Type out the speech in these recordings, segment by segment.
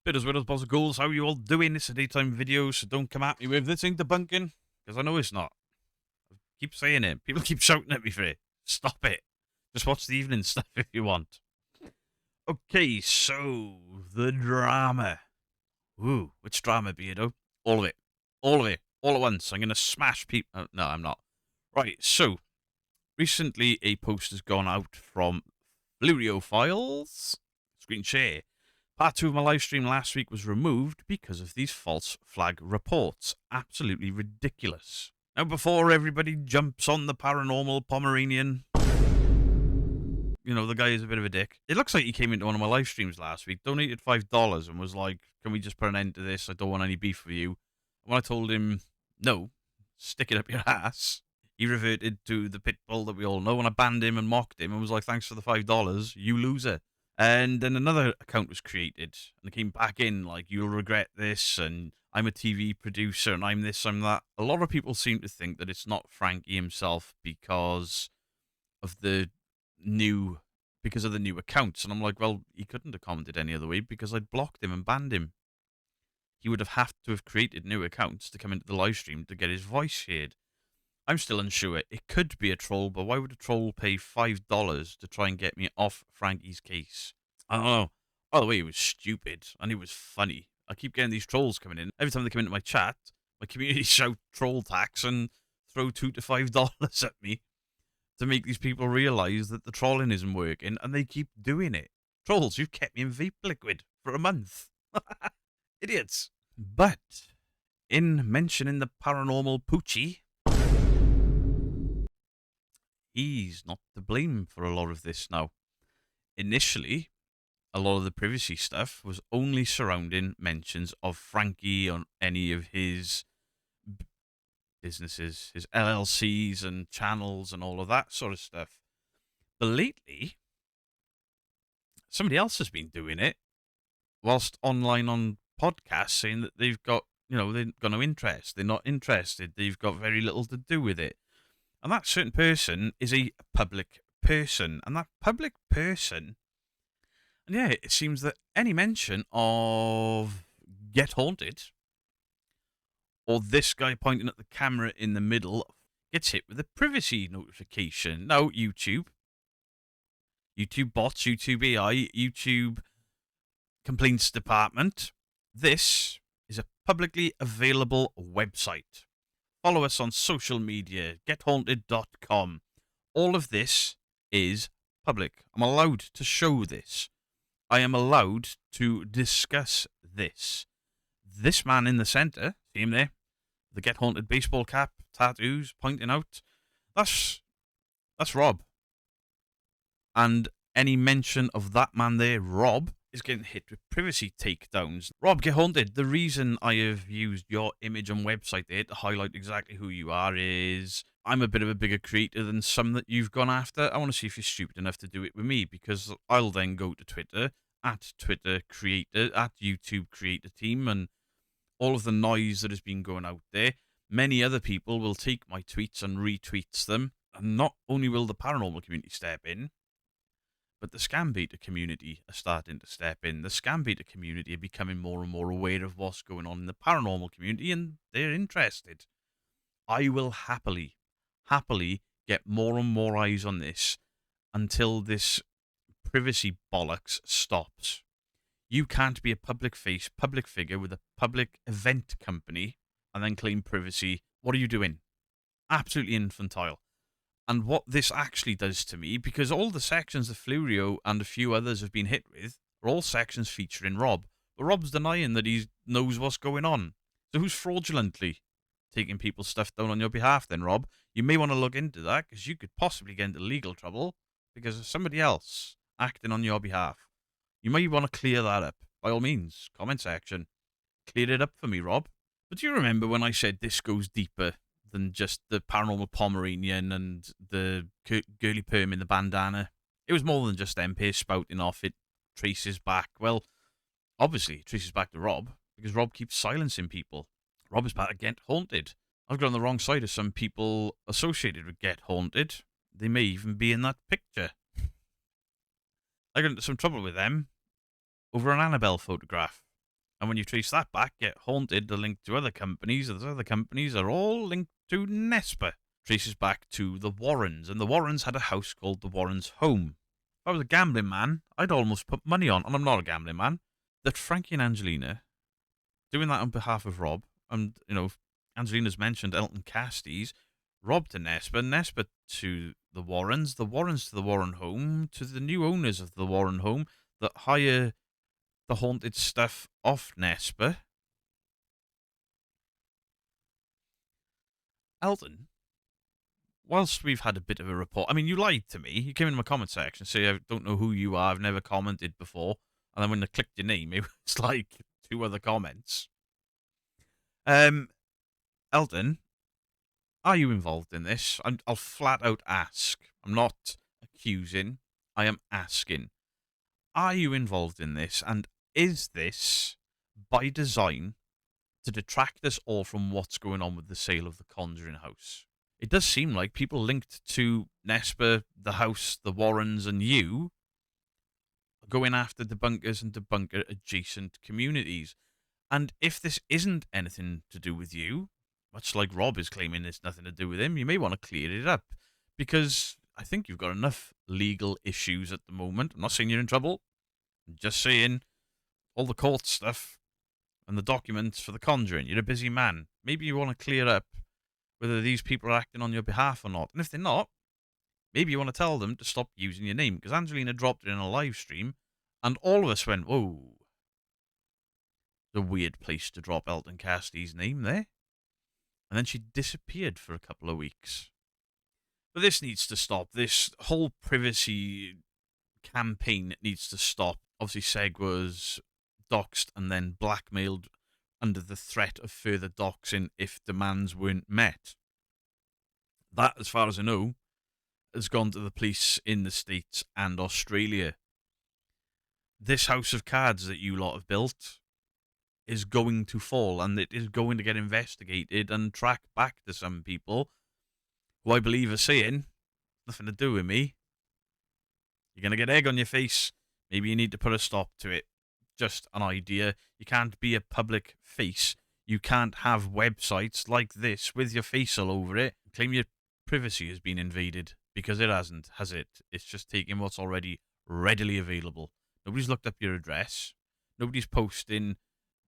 Bitters, widows, balls of ghouls, how are you all doing? It's a daytime video, so don't come at me with this ain't debunking, because I know it's not. I keep saying it. People keep shouting at me for it. Stop it. Just watch the evening stuff if you want. Okay, so the drama. Ooh, which drama, Beardo? All of it. All of it. All at once. I'm going to smash people. No, I'm not. Right, so recently a post has gone out from Fleureo Files. Screen share. Part 2 of my live stream last week was removed because of these false flag reports. Absolutely ridiculous. Now, before everybody jumps on the paranormal Pomeranian, you know, the guy is a bit of a dick. It looks like he came into one of my live streams last week, donated $5 and was like, can we just put an end to this? I don't want any beef with you. And when I told him, no, stick it up your ass, he reverted to the pit bull that we all know, and I banned him and mocked him and was like, thanks for the $5, you loser. And then another account was created, and it came back in like, you'll regret this, and I'm a TV producer, and I'm this, I'm that. A lot of people seem to think that it's not Frankie himself because of the new accounts. And I'm like, well, he couldn't have commented any other way because I'd blocked him and banned him. He would have to have created new accounts to come into the live stream to get his voice heard. I'm still unsure. It could be a troll, but why would a troll pay $5 to try and get me off Frankie's case? I don't know. By the way, it was stupid, and it was funny. I keep getting these trolls coming in. Every time they come into my chat, my community shout troll tax and throw $2 to $5 at me to make these people realise that the trolling isn't working, and they keep doing it. Trolls, you've kept me in vape liquid for a month. Idiots. But, in mentioning the paranormal Poochie, he's not to blame for a lot of this now. Initially, a lot of the privacy stuff was only surrounding mentions of Frankie on any of his businesses, his LLCs and channels and all of that sort of stuff. But lately, somebody else has been doing it whilst online on podcasts, saying that they've got, they've got no interest. They're not interested. They've got very little to do with it. And that certain person is a public person. And that public person, and yeah, it seems that any mention of Get Haunted or this guy pointing at the camera in the middle gets hit with a privacy notification. Now, YouTube bots, YouTube AI, YouTube complaints department, this is a publicly available website. Follow us on social media, gethaunted.com. All of this is public. I'm allowed to show this. I am allowed to discuss this. This man in the centre, see him there? The Get Haunted baseball cap, tattoos, pointing out. That's Rob. And any mention of that man there, Rob, is getting hit with privacy takedowns. Rob, Get Haunted, the reason I have used your image and website there to highlight exactly who you are is I'm a bit of a bigger creator than some that you've gone after. I want to see if you're stupid enough to do it with me, because I'll then go to Twitter, at Twitter Creator, at YouTube Creator Team, and all of the noise that has been going out there. Many other people will take my tweets and retweets them, and not only will the paranormal community step in, but the scam beta community are starting to step in. The scam beta community are becoming more and more aware of what's going on in the paranormal community, and they're interested. I will happily get more and more eyes on this until this privacy bollocks stops. You can't be a public face, public figure with a public event company and then claim privacy. What are you doing? Absolutely infantile. And what this actually does to me, because all the sections that Fleureo and a few others have been hit with are all sections featuring Rob. But Rob's denying that he knows what's going on. So who's fraudulently taking people's stuff down on your behalf then, Rob? You may want to look into that, because you could possibly get into legal trouble because of somebody else acting on your behalf. You may want to clear that up. By all means, comment section. Clear it up for me, Rob. But do you remember when I said this goes deeper than just the paranormal Pomeranian and the girly perm in the bandana? It was more than just MP spouting off. It traces back, well, obviously it traces back to Rob, because Rob keeps silencing people. Rob is part of Get Haunted. I've got on the wrong side of some people associated with Get Haunted. They may even be in that picture. I got into some trouble with them over an Annabelle photograph. And when you trace that back, Get Haunted are linked to other companies. Those other companies are all linked to Nesper. Traces back to the Warrens, and the Warrens had a house called the Warrens Home. If I was a gambling man, I'd almost put money on, and I'm not a gambling man, that Frankie and Angelina, doing that on behalf of Rob, and, Angelina's mentioned Elton Casties, Rob to Nesper, Nesper to the Warrens to the Warren Home, to the new owners of the Warren Home that hire the haunted stuff off Nesper. Elton, whilst we've had a bit of a report, I mean, you lied to me. You came in my comment section, say I don't know who you are, I've never commented before, and then when I clicked your name, it was like 2 other comments. Elton, are you involved in this? I'll flat out ask. I'm not accusing. I am asking. Are you involved in this? And is this by design to detract us all from what's going on with the sale of the Conjuring house? It does seem like people linked to Nesper, the house, the Warrens, and you are going after debunkers and debunker adjacent communities. And if this isn't anything to do with you, much like Rob is claiming it's nothing to do with him, you may want to clear it up. Because I think you've got enough legal issues at the moment. I'm not saying you're in trouble. I'm just saying all the court stuff and the documents for the Conjuring. You're a busy man. Maybe you want to clear up whether these people are acting on your behalf or not. And if they're not, maybe you want to tell them to stop using your name. Because Angelina dropped it in a live stream, and all of us went, whoa. A weird place to drop Elton Casty's name there. And then she disappeared for a couple of weeks. But this needs to stop. This whole privacy campaign needs to stop. Obviously, Seg was doxed and then blackmailed under the threat of further doxing if demands weren't met. That, as far as I know, has gone to the police in the States and Australia. This house of cards that you lot have built is going to fall, and it is going to get investigated and tracked back to some people who I believe are saying, nothing to do with me. You're going to get egg on your face. Maybe you need to put a stop to it. Just an idea. You can't be a public face. You can't have websites like this with your face all over it. Claim your privacy has been invaded, because it hasn't, has it? It's just taking what's already readily available. Nobody's looked up your address. Nobody's posting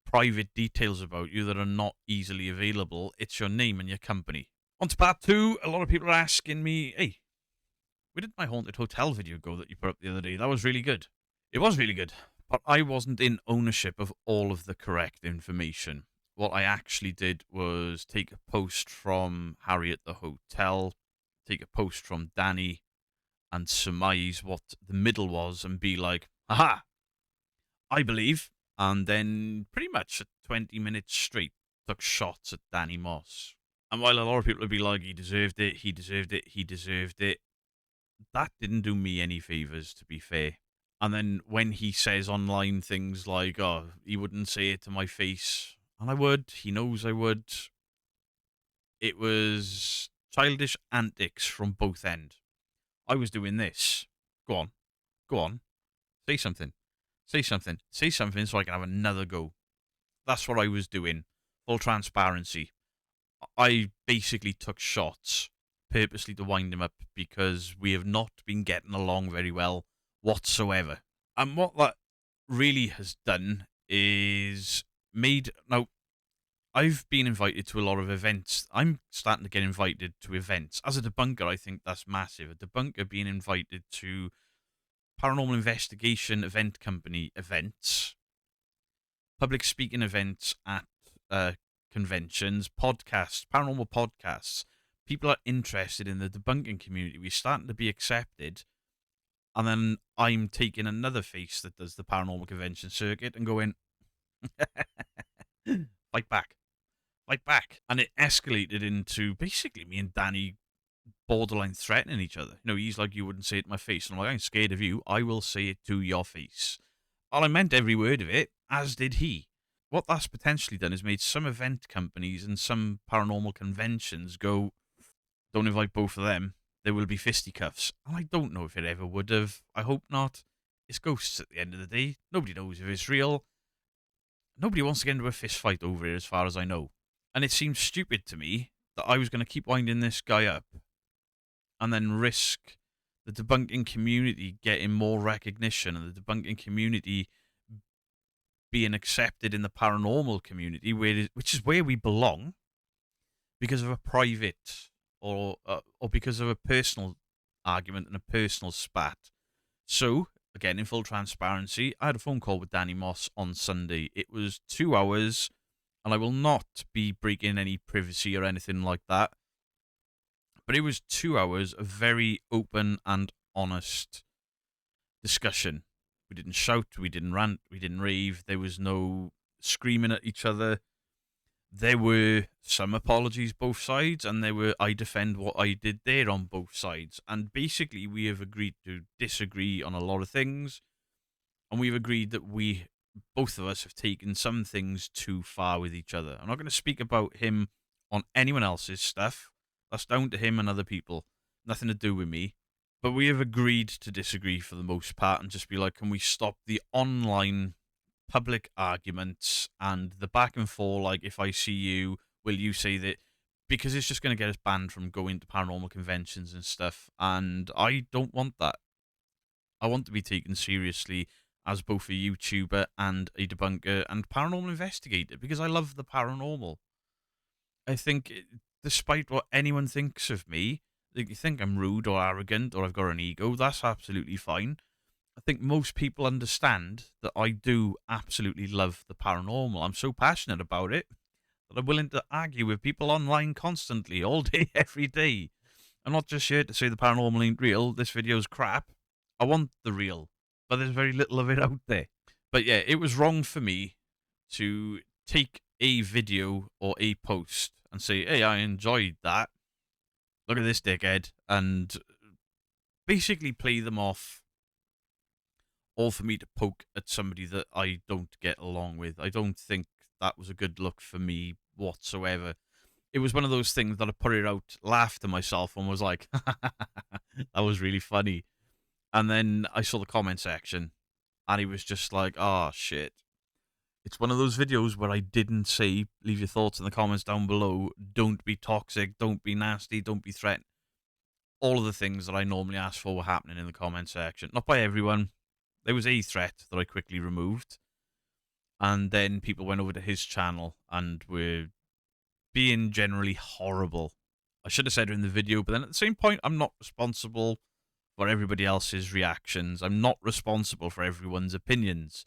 private details about you that are not easily available. It's your name and your company. On to part 2, a lot of people are asking me, hey, where did my haunted hotel video go that you put up the other day? That was really good. It was really good, but I wasn't in ownership of all of the correct information. What I actually did was take a post from Harry at the hotel, take a post from Danny, and surmise what the middle was and be like, aha, I believe. And then pretty much 20 minutes straight took shots at Danny Moss. And while a lot of people would be like, he deserved it, he deserved it, he deserved it, that didn't do me any favours, to be fair. And then when he says online things like, oh, he wouldn't say it to my face, and I would, he knows I would, it was childish antics from both ends. I was doing this. Go on. Go on. Say something. Say something. Say something so I can have another go. That's what I was doing. Full transparency. I basically took shots purposely to wind him up because we have not been getting along very well whatsoever. And what that really has done is made... Now, I've been invited to a lot of events. I'm starting to get invited to events. As a debunker, I think that's massive. A debunker being invited to paranormal investigation event company events, public speaking events at conventions, podcasts, paranormal podcasts. People are interested in the debunking community. We're starting to be accepted. And then I'm taking another face that does the paranormal convention circuit and going, fight back. Fight back. And it escalated into basically me and Danny borderline threatening each other. You know, he's like, you wouldn't say it to my face. And I'm like, I'm scared of you. I will say it to your face. Well, I meant every word of it, as did he. What that's potentially done is made some event companies and some paranormal conventions go, don't invite both of them. There will be fisticuffs. And I don't know if it ever would have. I hope not. It's ghosts at the end of the day. Nobody knows if it's real. nobody wants to get into a fist fight over it, as far as I know. And it seems stupid to me that I was going to keep winding this guy up and then risk the debunking community getting more recognition and the debunking community being accepted in the paranormal community, which is where we belong, because of a private or because of a personal argument and a personal spat. So, again, in full transparency, I had a phone call with Danny Moss on Sunday. It was 2 hours, and I will not be breaking any privacy or anything like that. But it was 2 hours of very open and honest discussion. We didn't shout, we didn't rant, we didn't rave. There was no screaming at each other. There were some apologies both sides, and there were I defend what I did there on both sides. And basically, we have agreed to disagree on a lot of things, and we've agreed that both of us have taken some things too far with each other. I'm not going to speak about him on anyone else's stuff. That's down to him and other people. Nothing to do with me. But we have agreed to disagree for the most part and just be like, can we stop the online public arguments and the back and forth? Like, if I see you, will you say that? Because it's just going to get us banned from going to paranormal conventions and stuff. And I don't want that. I want to be taken seriously as both a YouTuber and a debunker and paranormal investigator because I love the paranormal. I think, despite what anyone thinks of me, like, you think I'm rude or arrogant or I've got an ego, that's absolutely fine. I think most people understand that I do absolutely love the paranormal. I'm so passionate about it that I'm willing to argue with people online constantly, all day, every day. I'm not just here to say the paranormal ain't real. This video's crap. I want the real, but there's very little of it out there. But yeah, it was wrong for me to take a video or a post and say, hey, I enjoyed that. Look at this dickhead. And basically play them off, all for me to poke at somebody that I don't get along with. I don't think that was a good look for me whatsoever. It was one of those things that I put it out, laughed to myself, and was like, that was really funny. And then I saw the comment section, and he was just like, oh, shit. It's one of those videos where I didn't say, leave your thoughts in the comments down below, don't be toxic, don't be nasty, don't be threatened. All of the things that I normally ask for were happening in the comment section. Not by everyone. There was a threat that I quickly removed. And then people went over to his channel and were being generally horrible. I should have said it in the video, but then at the same point, I'm not responsible for everybody else's reactions. I'm not responsible for everyone's opinions.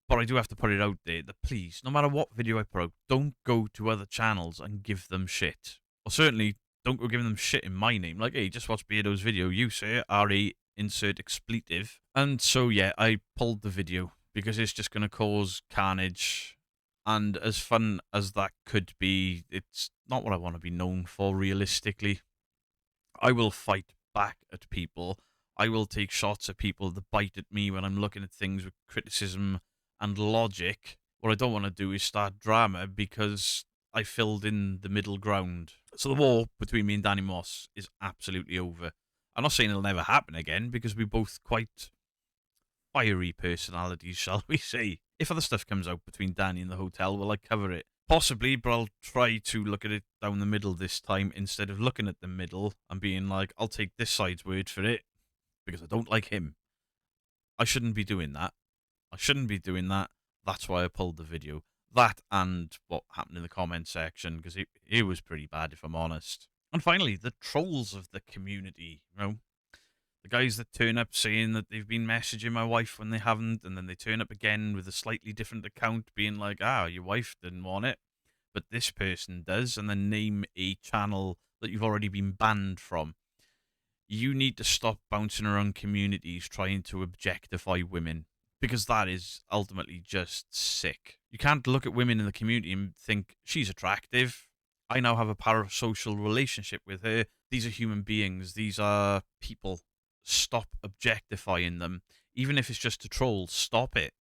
But I do have to put it out there that please, no matter what video I put out, don't go to other channels and give them shit. Or certainly, don't go giving them shit in my name. Like, hey, just watch Beardo's video. You say RE insert expletive. And so, yeah, I pulled the video because it's just going to cause carnage. And as fun as that could be, it's not what I want to be known for, realistically. I will fight back at people. I will take shots at people that bite at me when I'm looking at things with criticism and logic. What I don't want to do is start drama because I filled in the middle ground. So the war between me and Danny Moss is absolutely over. I'm not saying it'll never happen again because we're both quite fiery personalities, shall we say. If other stuff comes out between Danny and the hotel, will I cover it? Possibly, but I'll try to look at it down the middle this time instead of looking at the middle and being like, I'll take this side's word for it because I don't like him. I shouldn't be doing that. I shouldn't be doing that. That's why I pulled the video. That and what happened in the comment section, because it was pretty bad, if I'm honest. And finally, the trolls of the community. You know, the guys that turn up saying that they've been messaging my wife when they haven't, and then they turn up again with a slightly different account being like, your wife didn't want it, but this person does, and then name a channel that you've already been banned from. You need to stop bouncing around communities trying to objectify women, because that is ultimately just sick. You can't look at women in the community and think, she's attractive. I now have a parasocial relationship with her. These are human beings. These are people. Stop objectifying them. Even if it's just a troll, stop it.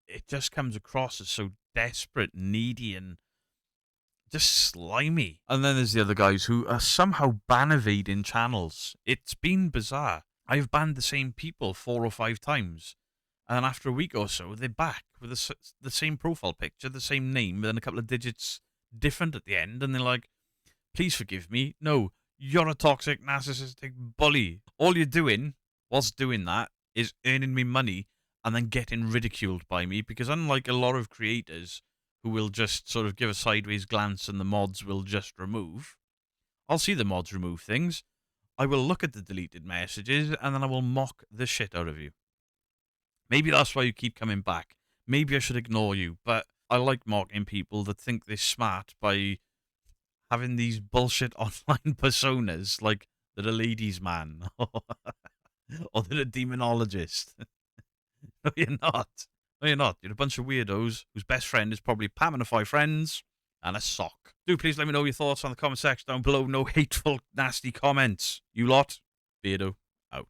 It just comes across as so desperate, needy, and just slimy. And then there's the other guys who are somehow ban evading channels. It's been bizarre. I've banned the same people 4 or 5 times. And then after a week or so, they're back with the same profile picture, the same name, and a couple of digits different at the end. And they're like, please forgive me. No, you're a toxic, narcissistic bully. All you're doing whilst doing that is earning me money and then getting ridiculed by me, because unlike a lot of creators who will just sort of give a sideways glance and the mods will just remove, I'll see the mods remove things. I will look at the deleted messages and then I will mock the shit out of you. Maybe that's why you keep coming back. Maybe I should ignore you, but I like mocking people that think they're smart by having these bullshit online personas like they're a ladies' man or they're a demonologist. No, you're not. No, you're not. You're a bunch of weirdos whose best friend is probably Pam and 5 friends and a sock. Do please let me know your thoughts on the comment section down below. No hateful, nasty comments. You lot, Beardo, out.